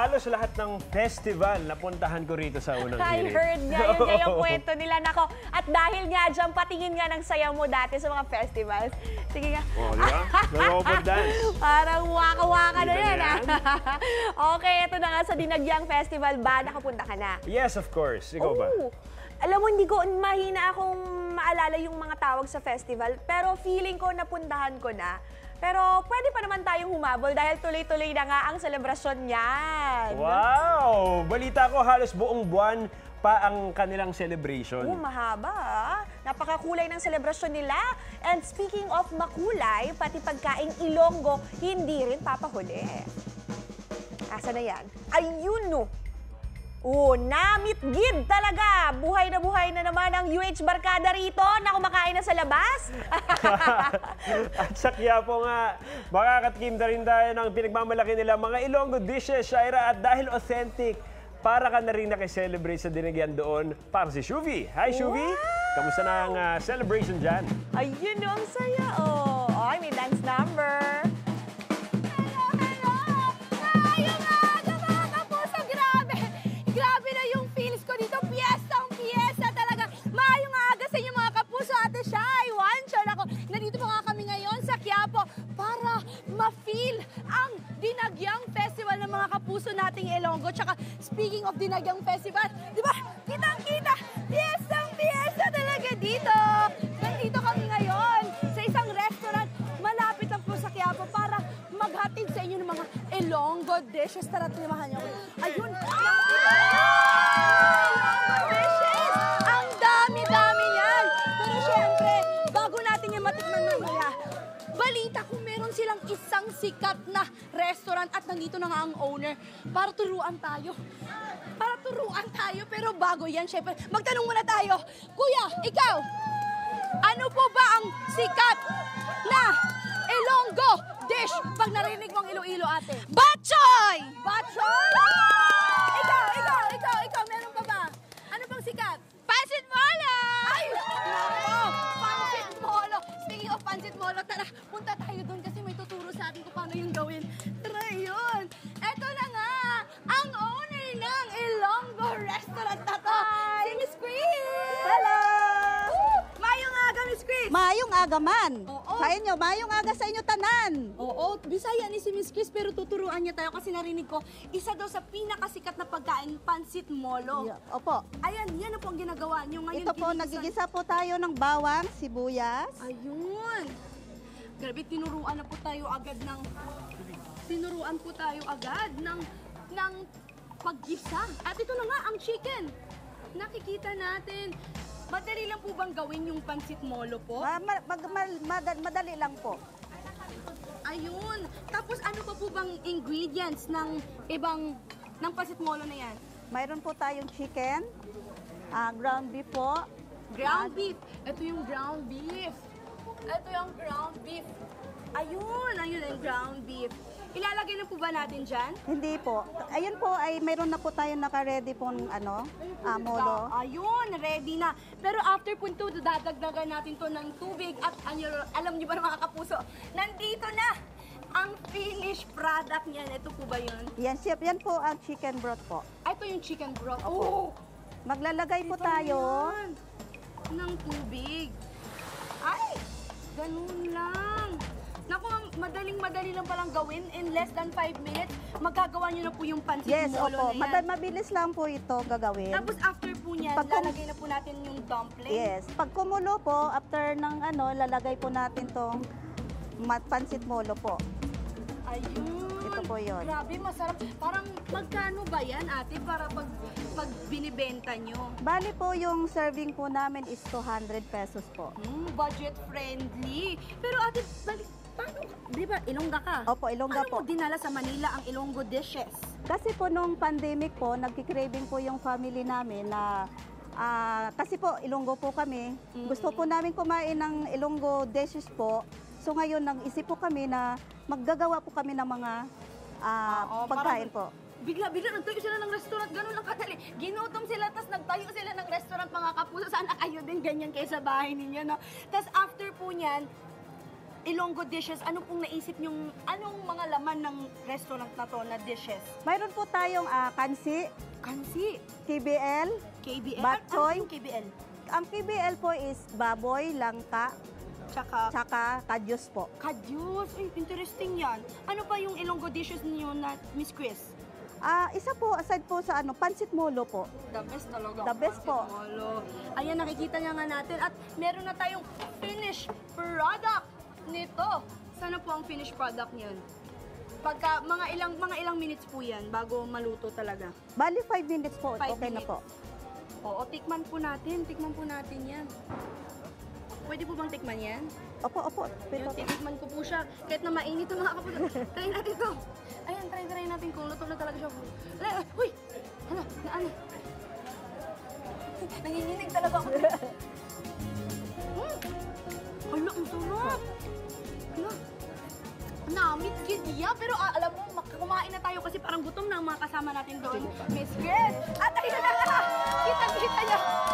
halos lahat ng festival na puntahan ko rito sa unang I hirit. heard nga yun yung kwento nila. Nako, at dahil nga dyan, patingin nga ng saya mo dati sa mga festivals. Sige nga. Oh, di ba? Robot dance. Parang waka-waka na Kita yan. na yan. Okay, ito na nga sa Dinagyang Festival ba? Nakapunta ka na? Yes, of course. Ikaw ba? Alam mo, hindi ko mahina akong maalala yung mga tawag sa festival. Pero feeling ko napuntahan ko na. Pero pwede pa naman tayong humabol dahil tuloy-tuloy na nga ang selebrasyon niyan. Wow! Balita ko halos buong buwan pa ang kanilang celebration. Mahaba ah. Napakakulay ng selebrasyon nila. And speaking of makulay, pati pagkaing Ilonggo, hindi rin papahuli. Asa na yan? Ayun no! Namitgid talaga! Buhay na naman ang UH Barkada rito na kumakain na sa labas. At sa Quiapo nga, makakatikim na rin tayo ng pinagmamalaki nila mga Ilonggo dishes, Shaira, at dahil authentic, para ka na rin nakiselebrate sa dinigyan doon para si Shuvi. Hi, Shuvi! Kamusta na ang celebration dyan? Ayun no, ang saya oh. Ay, may dance number. Grabe na yung feels ko dito. Piyesta talaga. Maayong aga sa inyo mga kapuso. Ate Shai, Juancho. Ako, nandito pa nga kami ngayon sa Quiapo para ma-feel ang Dinagyang Festival ng mga kapuso nating Ilonggo. Tsaka speaking of Dinagyang Festival, di ba? Kitang-kita. Piyesta talaga dito. Nandito kami ngayon sa isang restaurant malapit lang po sa Quiapo para maghatid sa inyo ng mga Ilonggo dishes. Tara, tinimahan niyo ako. Ayun. Dishes! Ang dami-dami niyan! Pero syempre, bago natin yung matikman mamaya, balita ko meron silang isang sikat na restaurant at nandito na nga ang owner para turuan tayo. Pero bago yan, syempre, magtanong muna tayo. Kuya, ikaw, ano po ba ang sikat na Ilonggo dish pag narinig mong Iloilo, ate? Batchoy! Batchoy? Ikaw, meron pa ba? Ano pang sikat? Pansit Molo! Ay, nako! Pansit Molo! Speaking of Pansit Molo, tara, punta tayo doon kasi may tuturo sa atin kung paano yung gawin. Tara, yun! Eto na nga, ang owner ng Ilonggo restaurant na to, si Miss Chris! Hello! Mayong aga, Miss Chris! Mayong aga man. Oo. Sa inyo, mayong aga sa inyo tanan. Oo, Bisaya ni si Miss Chris pero tuturuan niya tayo kasi narinig ko, isa daw sa pinakasikat na pagkain, Pansit Molo. Yeah, opo. Ayan, yan na po ang ginagawa niyo ngayon. Ito po, nagigisa po tayo ng bawang, sibuyas. Ayun. Grabe, tinuruan po tayo agad ng paggisa. At ito na nga ang chicken. Nakikita natin. Madali lang po bang gawin yung Pansit Molo po? Madali lang po. Ayun. Tapos ano pa po bang ingredients ng Pansit Molo na yan? Mayroon po tayong chicken, ground beef po. Ground beef. Ito yung ground beef. Ayun yung ground beef. Ilalagay na po ba natin dyan? Hindi po. Ayun po, ay mayroon na po tayo naka-ready pong molo. Ayun, ready na. Pero after po ito, dadagdagan natin to ng tubig at alam niyo ba mga kapuso, nandito na ang finished product niyan. Ito po ba yun? Yan, chef, yan po ang chicken broth po. Ito yung chicken broth. Opo. Maglalagay po tayo. Yan. Ng tubig. Ay, ganun lang. Naku, madaling-madali lang palang gawin. In less than 5 minutes, magagawa nyo na po yung Pansit Yes, Molo opo. na yan. Mabilis lang po ito gagawin. Tapos after po niyan, lalagay na po natin yung dumpling. Yes. Pag kumulo po, after ng lalagay po natin tong Pansit Molo po. Ayun. Ito po yun. Grabe, masarap. Parang magkano ba yan, ate, para pag binibenta nyo? Bali po yung serving po namin is 200 pesos po. Budget friendly. Pero ate, paano? Di ba, Ilongga ka? Opo, Ilongga Paano po. mo dinala sa Manila ang Ilonggo dishes? Kasi po nung pandemic po, nagki-craving po yung family namin na kasi po Ilonggo po kami. Gusto po namin kumain ng Ilonggo dishes po. So ngayon nag-isip po kami na maggagawa po kami ng mga pagkain po. Bigla nagtayo sila ng restaurant, ganun lang kadali. Ginutom sila, tapos nagtayo sila ng restaurant, mga kapuso. Sana kayo din ganyan kayo sa bahay ninyo, no? Tapos after po niyan, Ilonggo dishes, ano pong naisip nyong, anong mga laman ng restaurant na to na dishes? Mayroon po tayong kansi, Kansi, KBL, KBL, Bak choy. ano yung KBL? Ang KBL po is baboy, langka, Tsaka tsaka kadyos po. kadyos. Ay, interesting yan. Ano pa yung Ilonggo dishes niyo na Miss Chris? Isa po, aside po sa pansit molo po. The best talaga. The best po. Molo. Ayan, nakikita niya nga natin. At meron na tayong finished product nito. Sana po ang finished product niyan. Pagka mga ilang minutes po yan bago maluto talaga. Bali 5 minutes po, 5 okay na minutes. po. Oo, tikman po natin. Tikman po natin yan. Pwede po bang tikman yan? Opo, opo. Yun, titikman ko po siya. Kahit na mainit ang mga kapuso. Try natin to. Ayan, try natin kung luto na talaga siya. Uy! Ano? Nanginginig talaga ako. Hala, ang sarap! Hala. Namit kidya, pero alam mo, kumain na tayo kasi parang gutom na ang mga kasama natin doon. Miss Chris! At ayun na nga! Kita-kita niya!